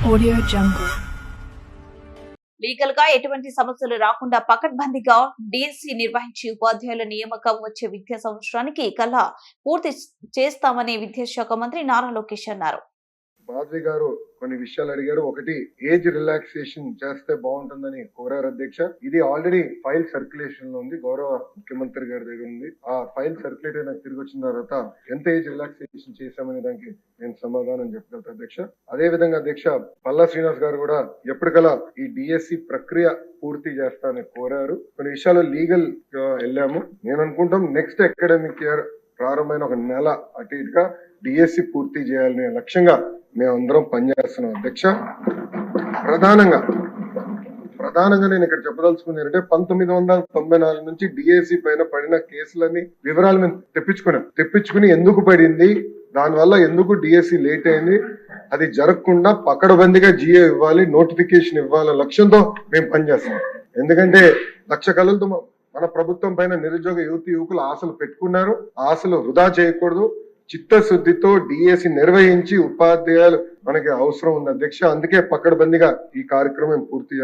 Audio Jungle. Legal గా ఎటువంటి సమస్యలు రాకుండా పకడ్బందీగా డిఎస్సి నిర్వహించి ఉపాధ్యాయుల నియామకం వచ్చే విద్యా సంవత్సరానికి కల్లా పూర్తి చేస్తామని విద్యాశాఖ మంత్రి నారా లోకేష్ అన్నారు. మాధవి గారు కొన్ని విషయాలు అడిగారు. ఒకటి, ఏజ్ రిలాక్సేషన్ చేస్తే బాగుంటుందని కోరారు అధ్యక్ష. ఇది ఆల్రెడీ ఫైల్ సర్క్యులేషన్ లో ఉంది, గౌరవ ముఖ్యమంత్రి గారి దగ్గర ఉంది. ఆ ఫైల్ సర్క్యులేట్ అయినా తిరిగి వచ్చిన తర్వాత ఎంత ఏజ్ రిలాక్సేషన్ చేశామనే దానికి నేను సమాధానం చెప్పగలుగుతా అధ్యక్ష. అదే విధంగా అధ్యక్ష, పల్లా శ్రీనివాస్ గారు కూడా ఎప్పటికలా ఈ డిఎస్సి ప్రక్రియ పూర్తి చేస్తానని కోరారు. కొన్ని విషయాలు లీగల్ వెళ్ళాము. నేను అనుకుంటాం నెక్స్ట్ అకాడమిక్ ఇయర్ ప్రారంభమైన ఒక నెల అటు ఇటుగా డిఎస్సి పూర్తి చేయాలనే లక్ష్యంగా మేమందరం పనిచేస్తున్నాం అధ్యక్ష. ప్రధానంగా నేను ఇక్కడ చెప్పదలుచుకుంది ఏంటంటే 1994 నుంచి డిఎస్సి పైన పడిన కేసులని వివరాలు మేము తెప్పించుకుని ఎందుకు పడింది, దానివల్ల ఎందుకు డిఎస్సి లేట్ అయింది, అది జరగకుండా పకడ్బందీగా జియో ఇవ్వాలి, నోటిఫికేషన్ ఇవ్వాలనే లక్ష్యంతో మేము పనిచేస్తున్నాం. ఎందుకంటే లక్ష కళలతో మన ప్రభుత్వం పైన నిరుద్యోగ యువకులు ఆశలు పెట్టుకున్నారు. ఆశలు వృధా చేయకూడదు. చిత్తశుద్ధితో డిఎస్సి నిర్వహించి ఉపాధ్యాయులు మనకి అవసరం ఉంది అధ్యక్ష. అందుకే పకడ్బందీగా ఈ కార్యక్రమం పూర్తి